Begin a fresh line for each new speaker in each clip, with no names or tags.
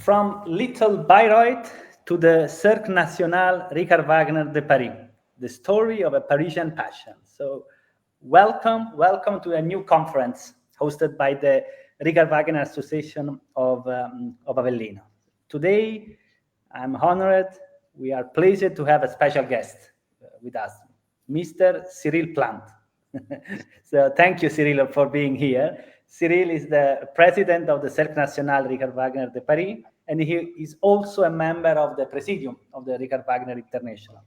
From little Bayreuth to the Cercle National Richard Wagner de Paris, the story of a Parisian passion. So welcome to a new conference hosted by the Richard Wagner Association of Avellino. Today, I'm honored, we are pleased to have a special guest with us, Mr. Cyril Plante. So thank you, Cyril, for being here. Cyril is the president of the Cercle National Richard Wagner de Paris, and he is also a member of the Presidium of the Richard Wagner International.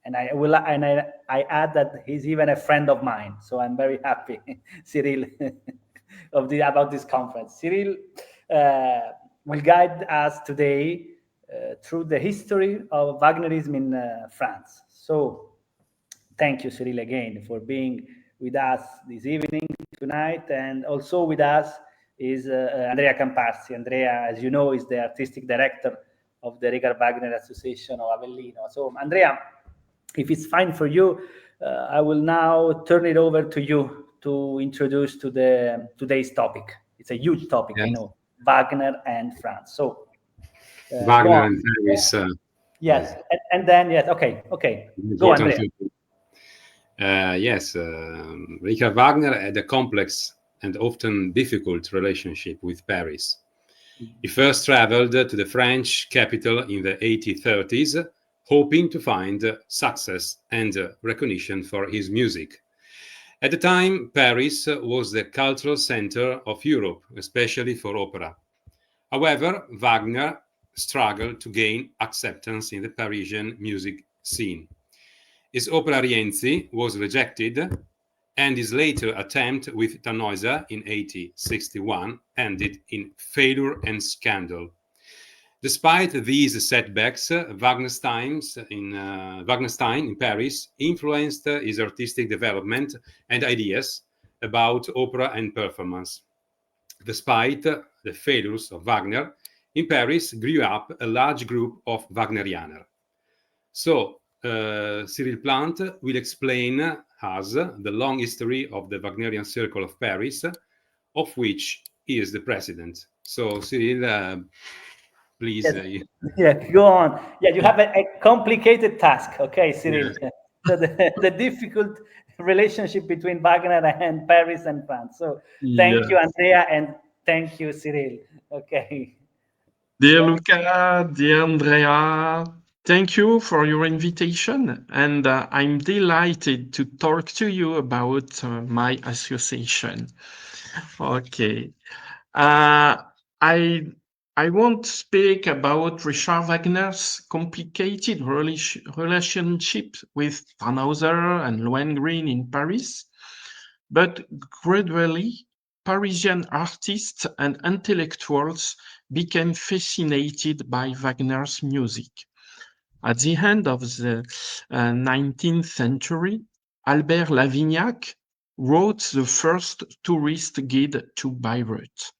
And I add that he's even a friend of mine, so I'm very happy, Cyril, about this conference. Cyril will guide us today through the history of Wagnerism in France. So thank you, Cyril, again for being with us this evening, tonight, and also with us is Andrea Camparsi. Andrea, as you know, is the artistic director of the Richard Wagner Association of Avellino. So, Andrea, if it's fine for you, I will now turn it over to you to introduce to today's topic. It's a huge topic, yes. I know, Wagner and France. So,
Wagner and Paris.
Yes, and then yes, okay. Go, Andrea.
Yes, Richard Wagner had a complex and often difficult relationship with Paris. He first traveled to the French capital in the 1830s, hoping to find success and recognition for his music. At the time, Paris was the cultural center of Europe, especially for opera. However, Wagner struggled to gain acceptance in the Parisian music scene. His opera Rienzi was rejected, and his later attempt with Tannhäuser in 1861 ended in failure and scandal. Despite these setbacks, Wagnerstein in Paris influenced his artistic development and ideas about opera and performance. Despite the failures of Wagner, in Paris grew up a large group of Wagnerians. So, Cyril Plante will explain us the long history of the Wagnerian Circle of Paris, of which he is the president. So, Cyril, please.
Yes. Go on. Yeah, you have a complicated task, okay, Cyril? Yes. So the difficult relationship between Wagner and Paris and France. So thank you, Andrea, and thank you, Cyril. Okay.
Dear Luca, dear Andrea, thank you for your invitation, and I'm delighted to talk to you about my association. Okay, I won't speak about Richard Wagner's complicated relationship with Tannhäuser and Lohengrin in Paris, but gradually Parisian artists and intellectuals became fascinated by Wagner's music. At the end of the 19th century, Albert Lavignac wrote the first tourist guide to Bayreuth.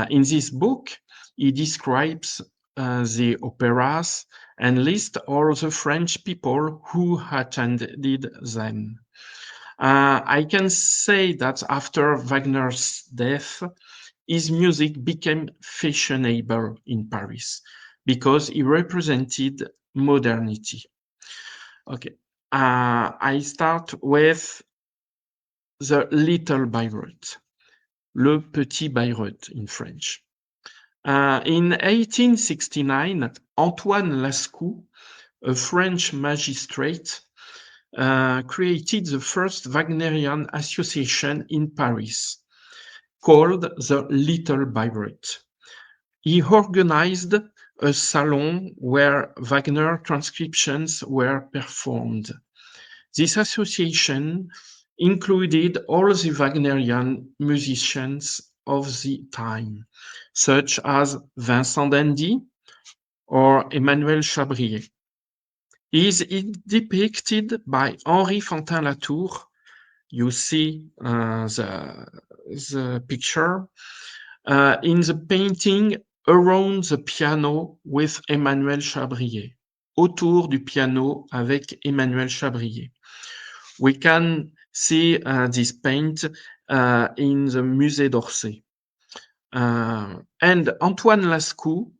In this book, he describes the operas and lists all the French people who attended them. I can say that after Wagner's death, his music became fashionable in Paris because he represented modernity. Okay, I start with the Little Bayreuth, Le Petit Bayreuth in French. In 1869, Antoine Lascaux, a French magistrate, created the first Wagnerian association in Paris, called the Little Bayreuth. He organized a salon where Wagner transcriptions were performed. This association included all the Wagnerian musicians of the time, such as Vincent d'Indy or Emmanuel Chabrier. He is depicted by Henri Fantin-Latour. You see the picture in the painting Around the Piano with Emmanuel Chabrier, Autour du piano avec Emmanuel Chabrier. We can see this paint in the Musée d'Orsay. And Antoine Lascaux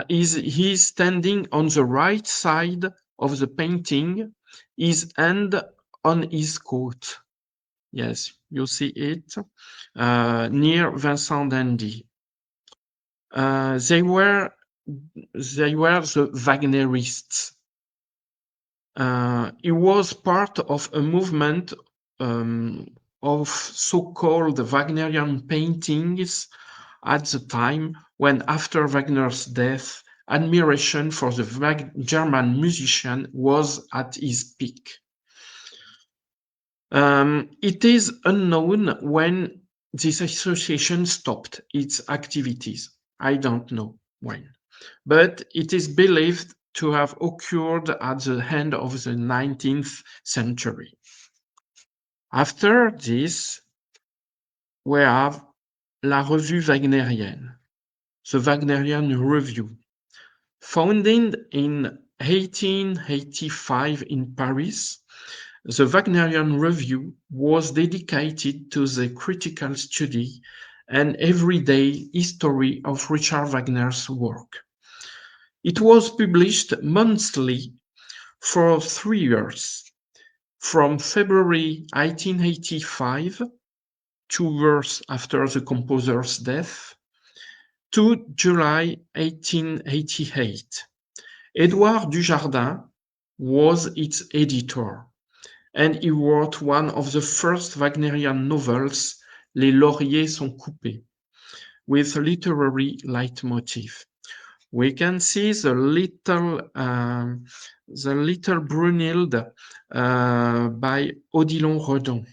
he's standing on the right side of the painting, his hand on his coat. Yes, you see it near Vincent d'Indy. They were the Wagnerists. He was part of a movement of so-called Wagnerian paintings at the time when, after Wagner's death, admiration for the German musician was at its peak. It is unknown when this association stopped its activities. I don't know when, but it is believed to have occurred at the end of the 19th century. After this, we have La Revue Wagnérienne, the Wagnerian Review. Founded in 1885 in Paris, the Wagnerian Review was dedicated to the critical study and everyday history of Richard Wagner's work. It was published monthly for 3 years, from February 1885, 2 years after the composer's death, to July 1888. Edouard Dujardin was its editor, and he wrote one of the first Wagnerian novels, Les Lauriers sont coupés, with literary leitmotif. We can see the little Brunhilde by Odilon Redon.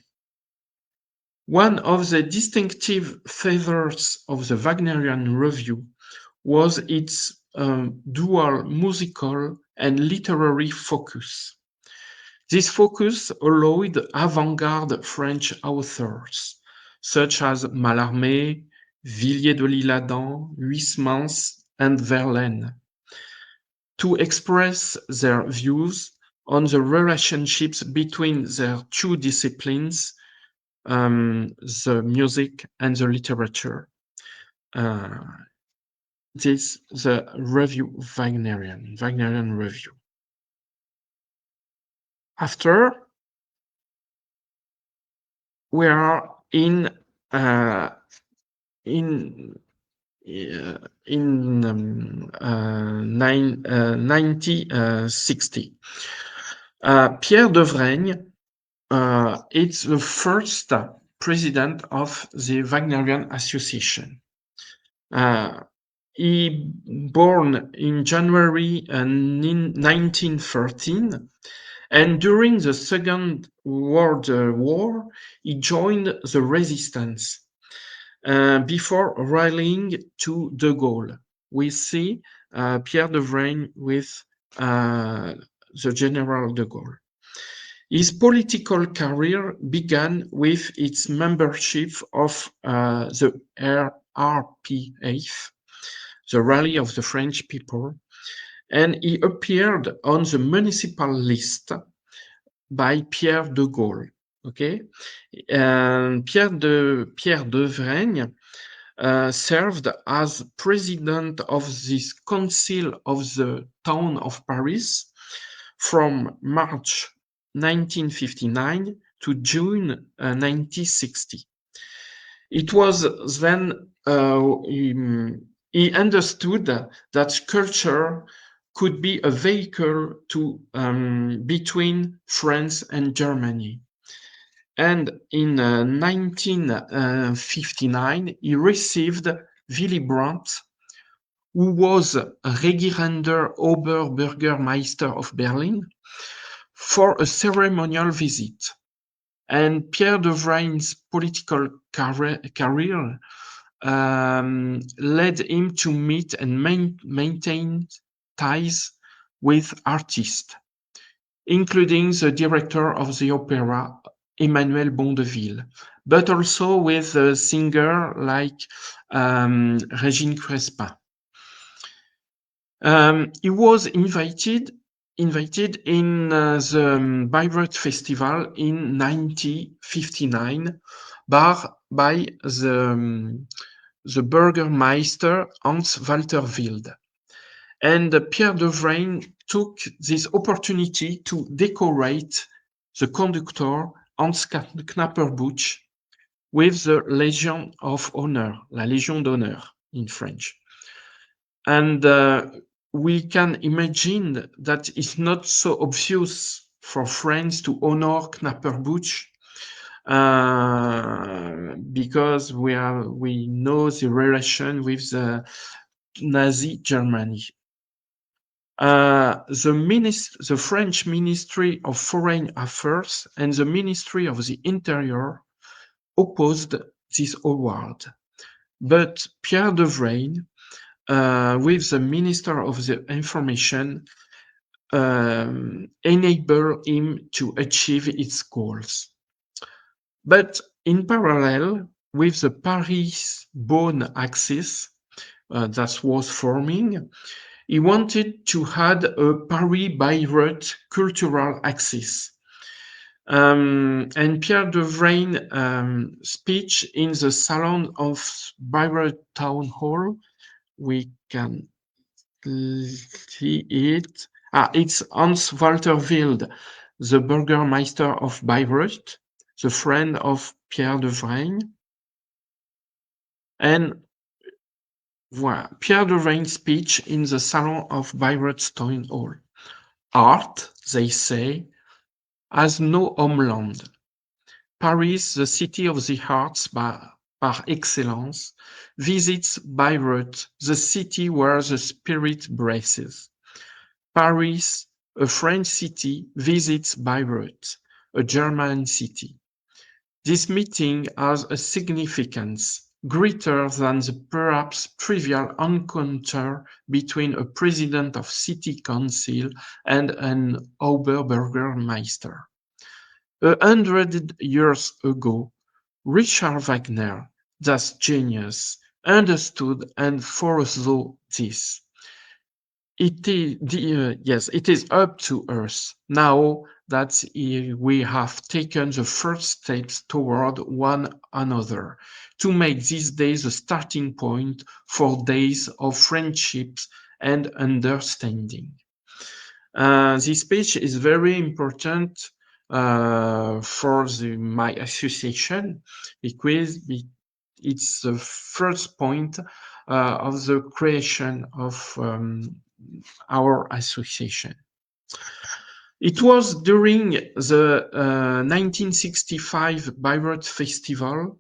One of the distinctive features of the Wagnerian Review was its dual musical and literary focus. This focus allowed avant-garde French authors, such as Mallarmé, Villiers de l'Isle-Adam, Huysmans, and Verlaine, to express their views on the relationships between their two disciplines, the music and the literature. This is the Revue Wagnerian Review. After, we are in 1960. Pierre Devraigne is the first president of the Wagnerian Association. He born in January 1913, and during the Second World War, he joined the resistance before rallying to de Gaulle. We see Pierre Devraigne with the General de Gaulle. His political career began with its membership of the RPF, the Rally of the French People, and he appeared on the municipal list by Pierre de Gaulle. Okay, and Pierre Devraigne served as president of this Council of the Town of Paris from March 1959 to June 1960. It was then he understood that culture could be a vehicle to between France and Germany. And in 1959, he received Willy Brandt, who was Regierender Oberbürgermeister of Berlin, for a ceremonial visit. And Pierre Devraign's political career led him to meet and maintain ties with artists, including the director of the opera, Emmanuel Bondeville, but also with a singer like Régine Crespin. He was invited in the Bayreuth Festival in 1959 by the Burgermeister Hans Walter Wild. And Pierre Devraigne took this opportunity to decorate the conductor Hans Knapperbusch with the Legion of Honor, la Légion d'honneur in French. And we can imagine that it's not so obvious for France to honor Knapperbusch because we know the relation with the Nazi Germany. The French Ministry of Foreign Affairs and the Ministry of the Interior opposed this award, but Pierre Devraigne, with the Minister of the Information, enabled him to achieve its goals. But in parallel with the Paris-Bonn axis that was forming, he wanted to add a Paris-Bayreuth cultural axis. And Pierre Devraigne speech in the Salon of Bayreuth Town Hall, we can see it. It's Hans Walter Wild, the Burgermeister of Bayreuth, the friend of Pierre Devraigne. And voilà, Pierre Devraign's speech in the Salon of Bayreuth Town Hall. Art, they say, has no homeland. Paris, the city of the arts par excellence, visits Bayreuth, the city where the spirit breathes. Paris, a French city, visits Bayreuth, a German city. This meeting has a significance greater than the perhaps trivial encounter between a president of city council and an Oberbürgermeister. 100 years ago, Richard Wagner, that genius, understood and foresaw this. It is up to us now that we have taken the first steps toward one another to make these days a starting point for days of friendships and understanding. This speech is very important for my association because it's the first point of the creation of our association. It was during the 1965 Bayreuth Festival,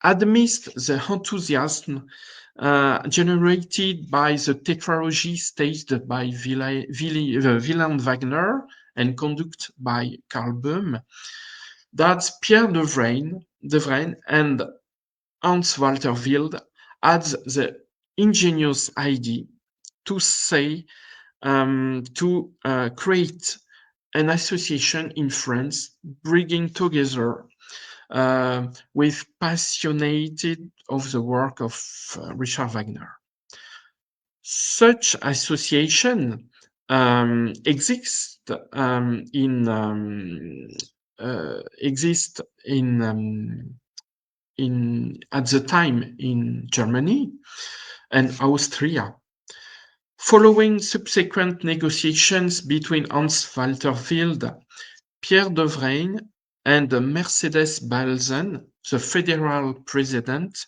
amidst the enthusiasm generated by the tetralogy staged by Wilhelm Wagner and conducted by Karl Böhm, that Pierre Devraigne and Hans Walter Wild had the ingenious idea to create an association in France, bringing together with passionated of the work of Richard Wagner. Such association exists in at the time in Germany and Austria. Following subsequent negotiations between Hans Walter Wild, Pierre Devraigne, and Mercedes Balzen, the federal president,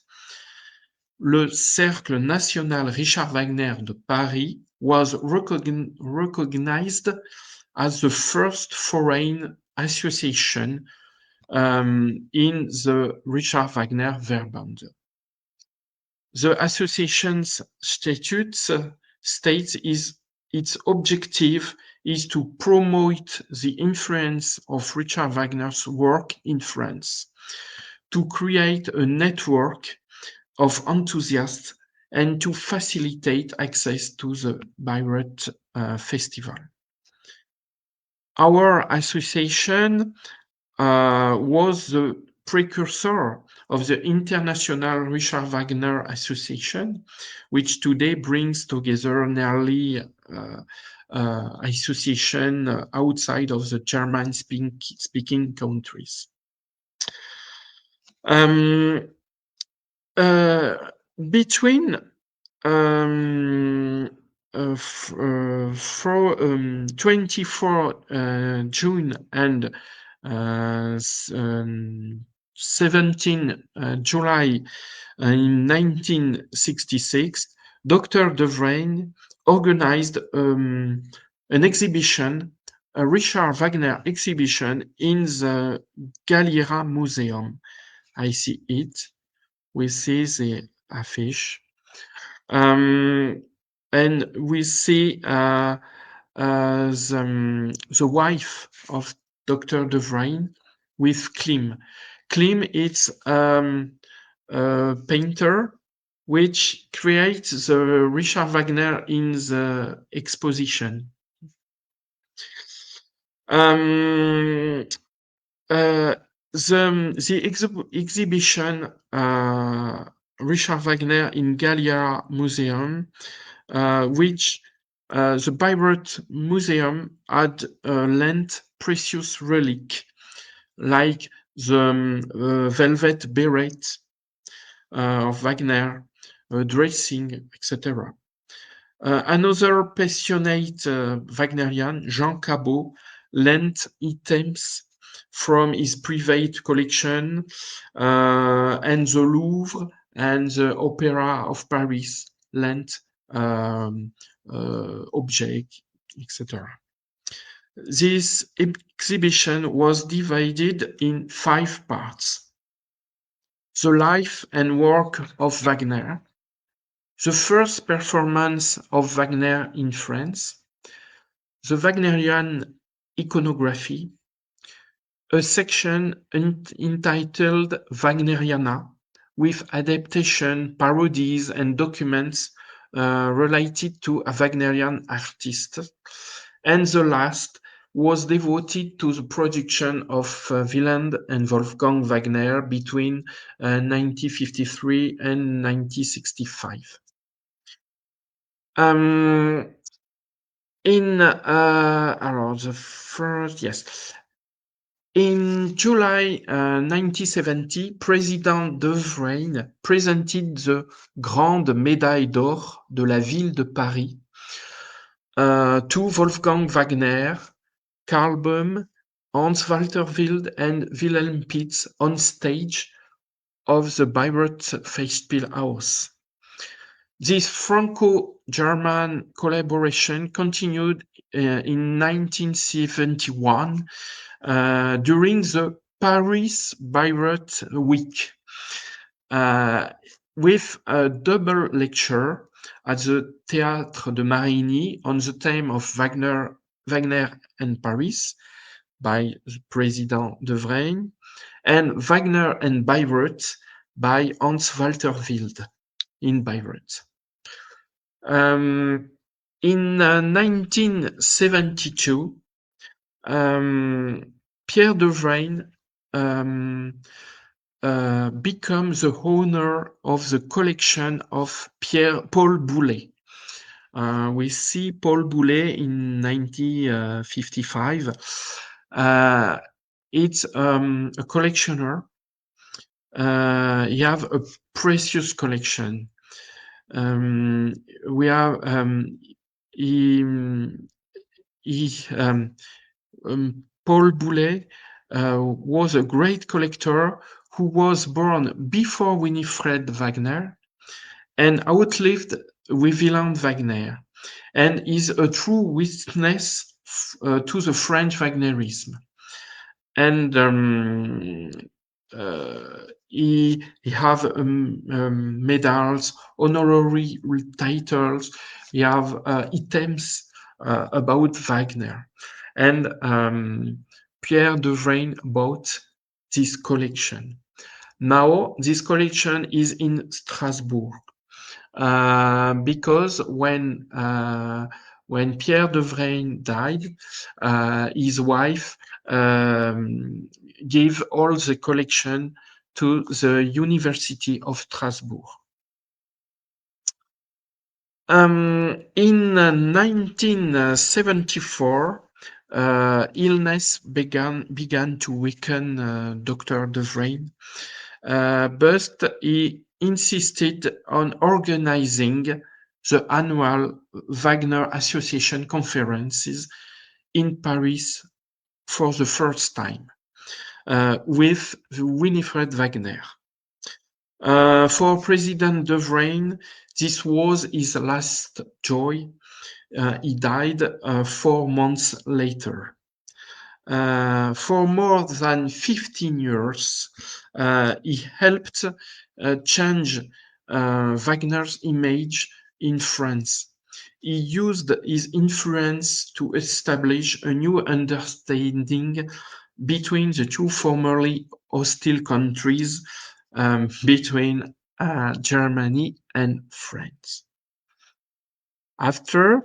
le Cercle National Richard Wagner de Paris was recognized as the first foreign association in the Richard Wagner Verband. The association's statutes states its objective is to promote the influence of Richard Wagner's work in France, to create a network of enthusiasts, and to facilitate access to the Bayreuth Festival. Our association was the precursor of the International Richard Wagner Association, which today brings together nearly association outside of the German-speaking countries. Between for 24 June and 17 July in 1966, Dr. Devraigne organized an exhibition, a Richard Wagner exhibition in the Galliera Museum. I see it. We see the affiche. And we see the wife of Dr. Devraigne with Klim. Klim is a painter which creates the Richard Wagner in the exposition. The exhibition Richard Wagner in Galliera Museum, which the Bayreuth Museum had lent precious relic, like the velvet beret of Wagner, dressing, etc. Another passionate Wagnerian, Jean Cabot, lent items from his private collection and the Louvre and the Opera of Paris lent objects, etc. This exhibition was divided in 5 parts. The life and work of Wagner, the first performance of Wagner in France, the Wagnerian iconography, a section entitled Wagneriana, with adaptation, parodies, and documents related to a Wagnerian artist. And the last was devoted to the production of Wieland and Wolfgang Wagner between 1953 and 1965. In July 1970, President Devraigne presented the Grande Médaille d'Or de la Ville de Paris to Wolfgang Wagner, Karl Böhm, Hans Walter Wild, and Wilhelm Pitz on stage of the Bayreuth Festspielhaus. This Franco-German collaboration continued in 1971 during the Paris Bayreuth Week with a double lecture at the Théâtre de Marigny on the theme of Wagner and Paris by President Devraigne, and Wagner and Bayreuth by Hans Walter Wild in Bayreuth. In 1972, Pierre Devraigne becomes the owner of the collection of Paul Boulez. We see Paul Boulez in 1955. It's a collectioner. He have a precious collection. We have Paul Boulez was a great collector who was born before Winifred Wagner and outlived Wilhelm Wagner, and is a true witness to the French Wagnerism. And he have medals, honorary titles. He have items about Wagner, and Pierre Devraigne bought this collection. Now this collection is in Strasbourg because when Pierre Devraigne died, his wife gave all the collection to the University of Strasbourg. In 1974, illness began to weaken Dr. Devraigne, but he insisted on organizing the annual Wagner Association conferences in Paris for the first time with Winifred Wagner. For President Devraigne, this was his last joy. He died 4 months later. For more than 15 years, he helped change Wagner's image in France. He used his influence to establish a new understanding between the two formerly hostile countries, between Germany and France. After,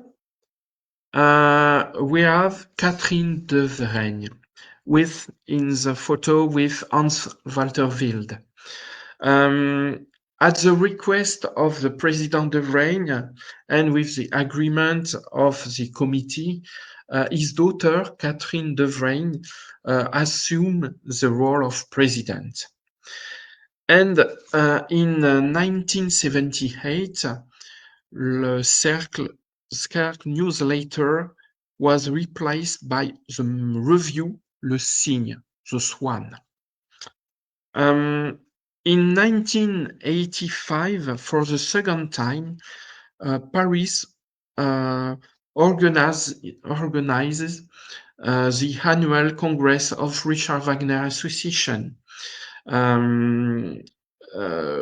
we have Catherine Devraigne in the photo with Hans Walter Wild. At the request of the President Devraigne and with the agreement of the committee, his daughter Catherine Devraigne assumed the role of president. And in 1978, Le Cercle newsletter was replaced by the review Le Cygne, the Swan. In 1985, for the second time, Paris organizes the annual Congress of Richard Wagner Association.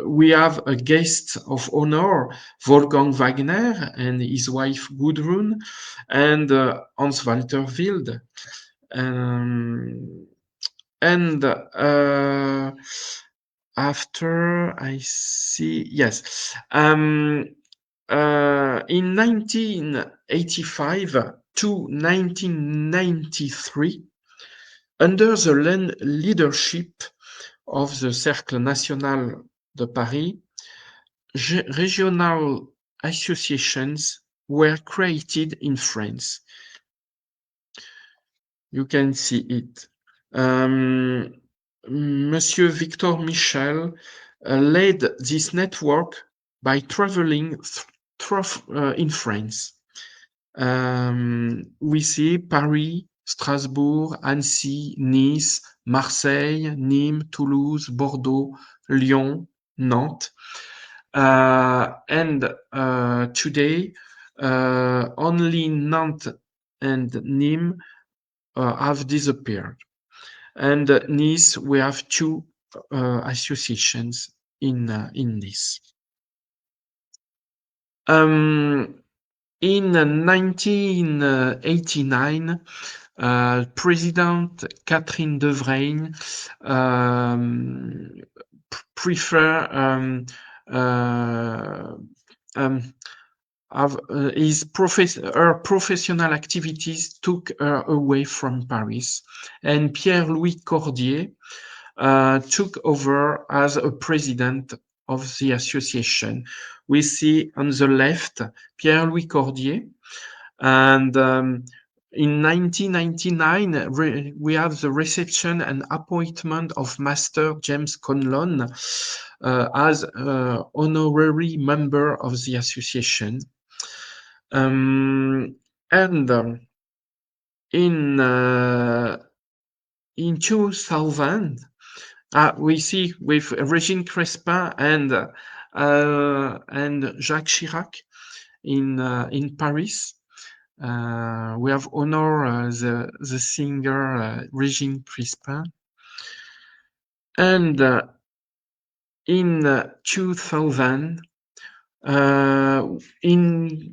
We have a guest of honor, Wolfgang Wagner and his wife Gudrun, and Hans Walter Wild. After I see, yes, in 1985 to 1993, under the leadership of the Cercle National de Paris, regional associations were created in France. You can see it. Monsieur Victor Michel led this network by traveling in France. We see Paris, Strasbourg, Annecy, Nice, Marseille, Nîmes, Toulouse, Bordeaux, Lyon, Nantes. And today, only Nantes and Nîmes have disappeared. And Nice, we have 2 associations in Nice. In 1989, President Catherine Devraigne her professional activities took her away from Paris, and Pierre-Louis Cordier took over as a president of the association. We see on the left Pierre-Louis Cordier, and in 1999 we have the reception and appointment of Master James Conlon as honorary member of the association. In 2000, we see with Régine Crespin and Jacques Chirac in Paris. We have honor the singer Régine Crespin, and in 2000,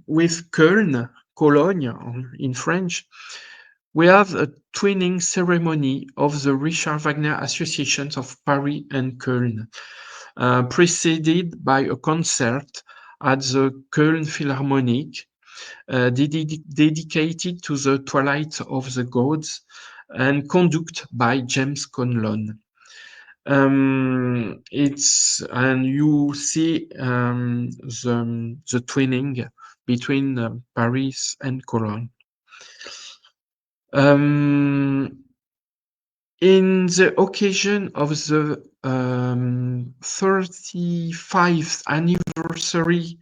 with Cologne in French, we have a twinning ceremony of the Richard Wagner Associations of Paris and Cologne, preceded by a concert at the Cologne Philharmonic, dedicated to the Twilight of the Gods and conducted by James Conlon. And you see the twinning between Paris and Cologne. In the occasion of the 35th anniversary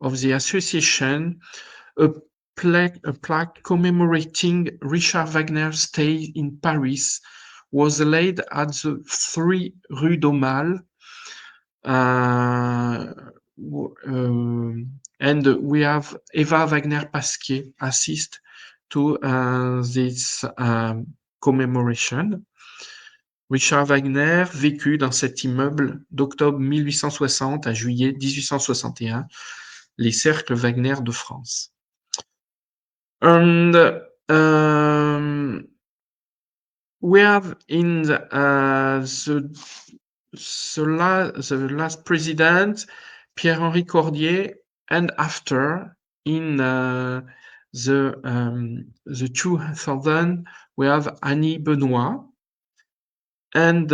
of the association a plaque commemorating Richard Wagner's stay in Paris was laid at the 3 Rue d'Aumale. And we have Eva Wagner-Pasquier assist to this commemoration. Richard Wagner vécut dans cet immeuble d'octobre 1860 à juillet 1861, les cercles Wagner de France. And we have in the last president, Pierre-Henri Cordier, and after in the 2000 we have Annie Benoit, and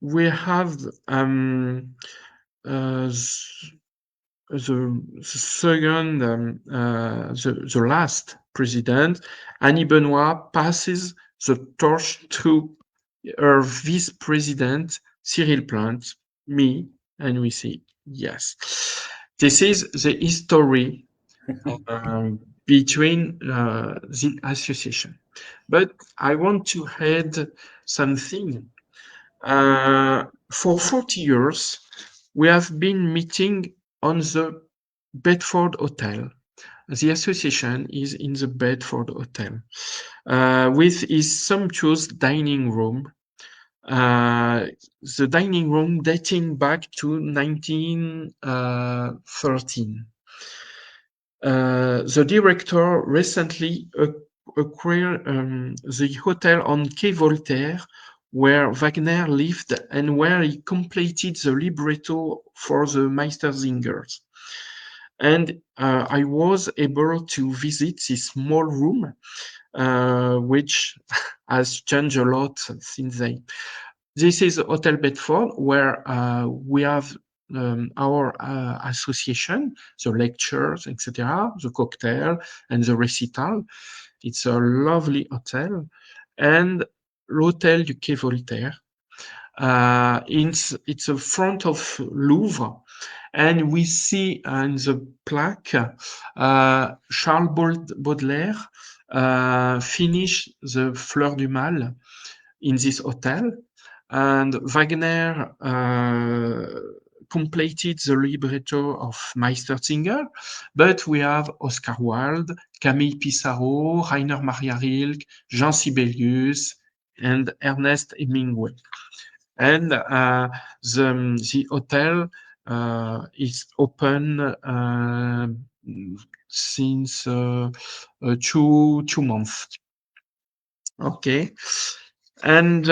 we have the second, the last president, Annie Benoit, passes the torch to her vice president, Cyril Plante, me, and we say yes. This is the history between the association. But I want to add something. For 40 years, we have been meeting on the Bedford Hotel. The association is in the Bedford Hotel with its sumptuous dining room. The dining room dating back to 1913. The director recently acquired the hotel on Quai Voltaire, where Wagner lived and where he completed the libretto for the Meistersingers. And I was able to visit this small room, which has changed a lot since then. This is Hotel Bedford, where we have our association, the lectures, etc., the cocktail, and the recital. It's a lovely hotel. And l'Hôtel du Quai Voltaire. It's a front of Louvre, and we see in the plaque Charles Baudelaire finished the Fleur du Mal in this hotel, and Wagner completed the libretto of Meistersinger, but we have Oscar Wilde, Camille Pissarro, Rainer Maria Rilke, Jean Sibelius, and Ernest Hemingway. And the hotel is open since 2 months. Okay, and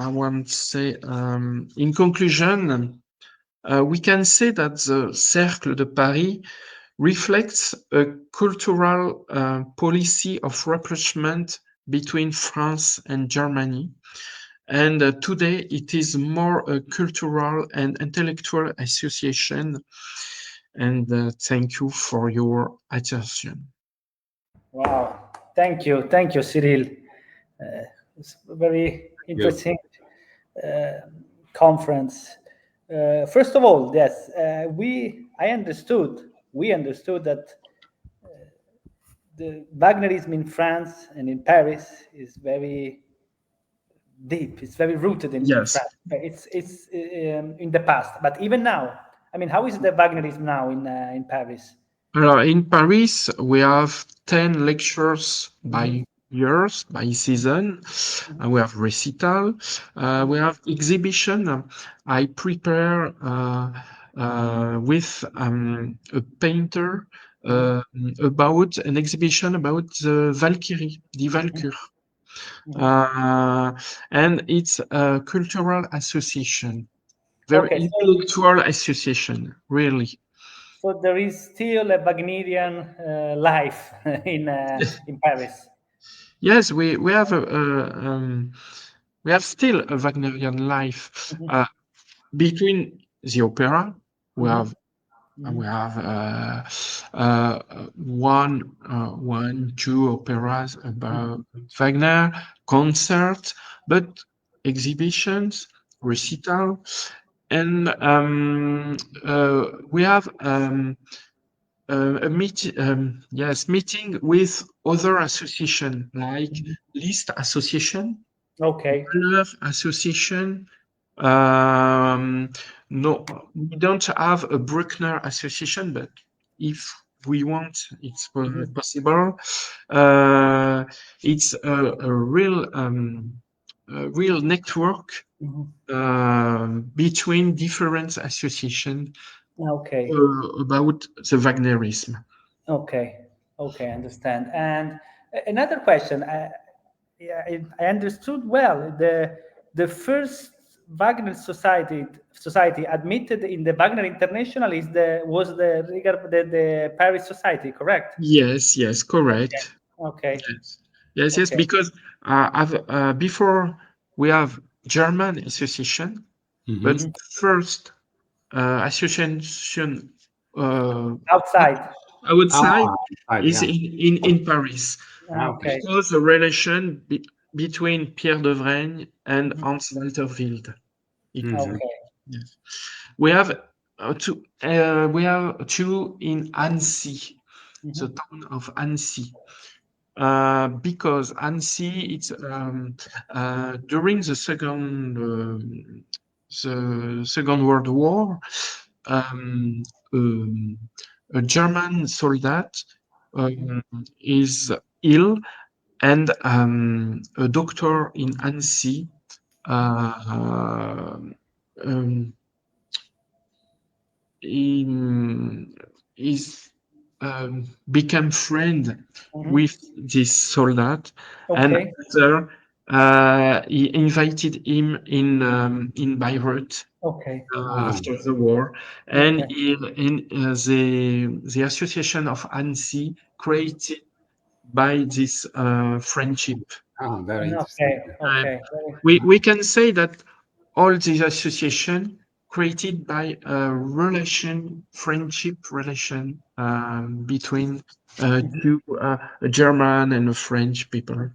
I want to say, in conclusion, we can say that the Cercle de Paris reflects a cultural policy of rapprochement between France and Germany. And today it is more a cultural and intellectual association. And thank you for your attention.
Wow, thank you, Cyril. It's a very interesting conference. First of all, yes, we understood that the Wagnerism in France and in Paris is very deep. It's very rooted in
Yes.
France. It's in the past, but even now, I mean, how is the Wagnerism now in Paris?
In Paris, we have 10 lectures by years, by season. We have recital. We have exhibition. I prepare with a painter about an exhibition about the Valkyrie, the Valkyr. And it's a cultural association, very intellectual association, really.
So there is still a Wagnerian life in Paris.
Yes, we have we have still a Wagnerian life between the opera. We have two operas about Wagner, concert, but exhibitions, recital, and we have a meeting with other association like List Association,
Okay.
Valeur Association. No, we don't have a Bruckner Association, but if we want, it's possible. It's a real network between different associations
Okay.
about the Wagnerism.
Okay. Okay. Understand. And another question. I understood well. The first Wagner society admitted in the Wagner International was the Paris Society, correct?
Yes, correct.
Okay.
Yes,
Okay.
because before we have German association, but first association
Outside.
outside is
yeah.
in Paris,
Okay.
because the relation between Pierre Devraigne and Hans Walter Wild.
Okay.
Yes. We have two in Annecy, the town of Annecy. Because Annecy, it's during the Second World War, a German soldier is ill, and a doctor in Annecy became friend with this soldier, and
Okay.
after he invited him in Bayreuth
Okay.
after the war, and
Okay.
the association of Annecy created by this friendship.
Very interesting.
Okay.
We can say that all these association created by a friendship relation between two a German and a French people.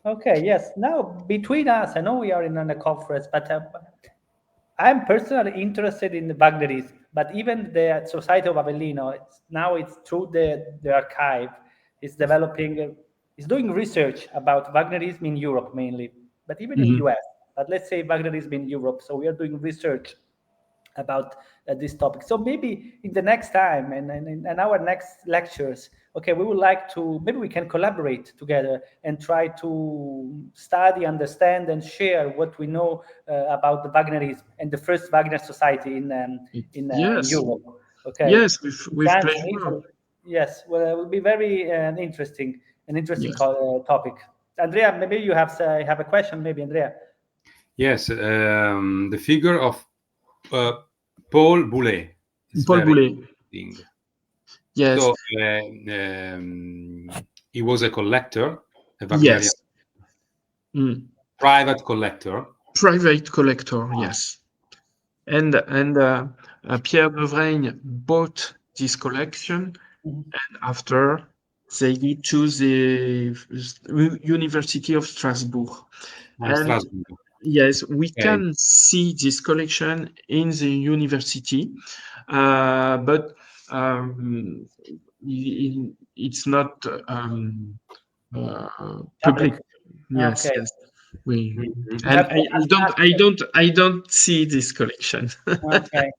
Okay. Yes. Now between us, I know we are in a conference, but I'm personally interested in the Wagnerism. But even the Society of Avellino, it's through the archive, is developing, is doing research about Wagnerism in Europe mainly, but even in US. But let's say Wagnerism in Europe. So we are doing research about this topic. So maybe in the next time and in our next lectures, okay, we would like to, maybe we can collaborate together and try to study, understand, and share what we know about the Wagnerism and the first Wagner Society in Europe. Okay.
Yes, with
France,
pleasure.
Italy. Yes, well, it will be very interesting
Yes.
topic. Andrea, maybe you have a question, maybe Andrea.
Yes, the figure of Paul Boulez is
Paul
very
Boulez.
interesting.
Yes.
So he was a collector, a Wagnerian private collector.
Private collector, yes. And Pierre Devraigne bought this collection, and after they choose the University of Strasbourg.
Strasbourg.
Yes, we can see this collection in the university, but it's not public. Yes,
Okay.
yes. And I don't see this collection.
Okay.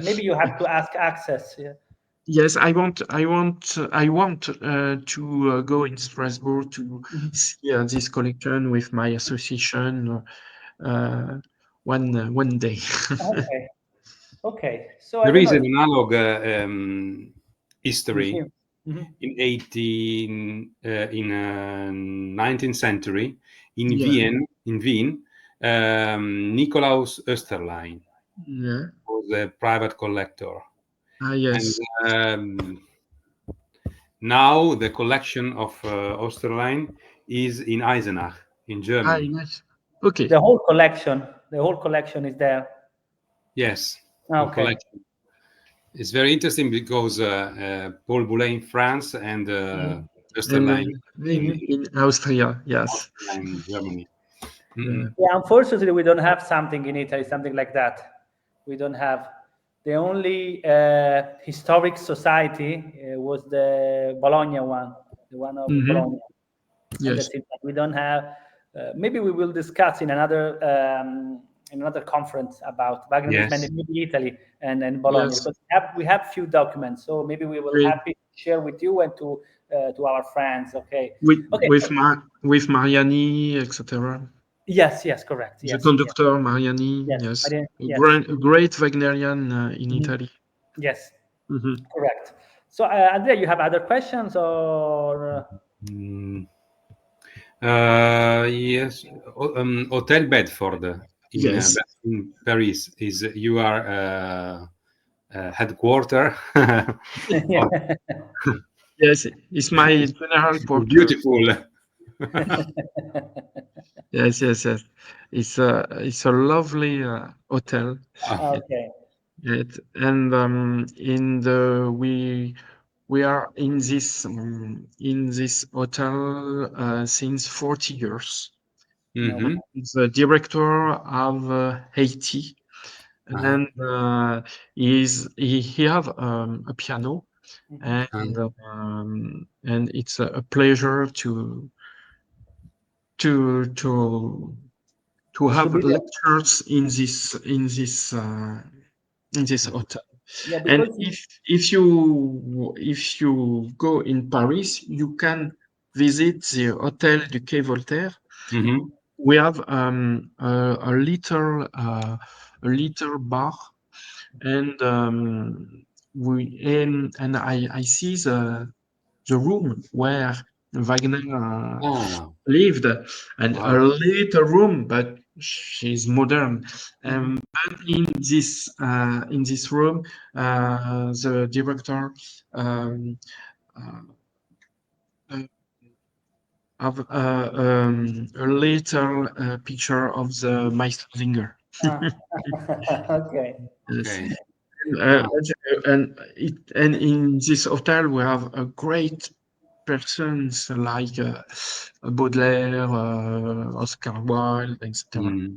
Maybe you have to ask access. Yeah.
Yes, I want to go in Strasbourg to see this collection with my association one day.
Okay. So
there
I don't
is
know.
an analog history in 19th century in Wien. Nikolaus Oesterlein was a private collector.
Yes.
And now the collection of Oesterlein is in Eisenach in Germany.
Nice. Okay.
The whole collection is there.
Yes.
Okay.
It's very interesting because Paul Boulez in France and Oesterlein
in Austria. Yes.
In Germany. Mm.
Yeah, unfortunately, we don't have something in Italy, something like that. We don't have. The only historic society was the Bologna one, the one of Bologna. And
Yes.
that's it. We don't have. Maybe we will discuss in another conference about Wagnerism
Yes.
and maybe Italy and Bologna,
Yes.
because we have few documents. So maybe we will
Great.
happy to share with you and to our friends. Okay.
With Mariani, etc.
Yes. Correct.
The
Yes.
conductor Mariani.
Yes.
Yes.
Mariani, yes.
A great Wagnerian in Italy.
Yes.
Mhm.
Correct. So, Andrea, you have other questions or?
Yes. Hotel Bedford
Yes.
in Paris is your headquarter.
Yes, it's my general quarter.
Beautiful.
Yes. It's a lovely hotel.
Okay.
And we are in this hotel since 40 years.
Mm-hmm.
The director of Haiti, and he have a piano, and it's a pleasure to have
be there.
lectures in this hotel.
Yeah,
And
because
if you go in Paris, you can visit the Hôtel du Quai Voltaire.
Mm-hmm.
We have a little bar, and I see the room where Wagner lived, and a little room, but she's modern. But in this room, the director have a little picture of the Meistersinger.
okay.
Yes.
Okay.
And in this hotel we have a great persons like Baudelaire, Oscar Wilde, etc.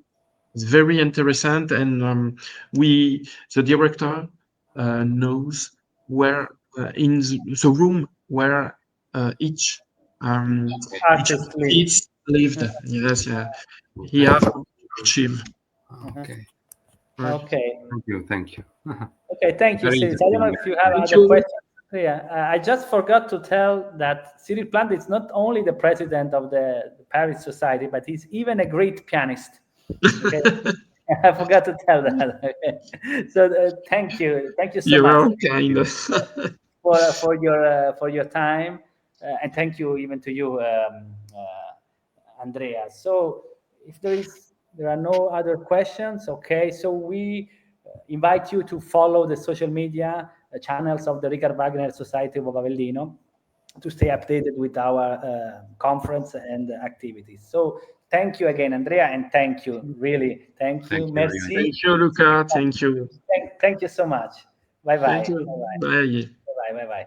It's very interesting, and the director knows where in the room where each
Artist
artist lived. Yes, he have archive.
Okay.
Okay.
Thank you.
Okay, thank you,
Very
Cyril. I don't know if you have
Thank
other
you.
questions. Yeah, I just forgot to tell that Cyril Plante is not only the president of the Paris Society, but he's even a great pianist. Okay. I forgot to tell that. Okay. So thank you so
You're
much
all kind.
for your time, and thank you even to you, Andrea. So if there are no other questions, okay. So we invite you to follow the social media channels of the Richard Wagner Society of Avellino to stay updated with our conference and activities. So thank you again, Andrea, and thank you, really, thank you. Merci.
Thank you, Luca. Thank you.
Thank you so much. Bye bye.
Thank you. Bye.
Bye bye.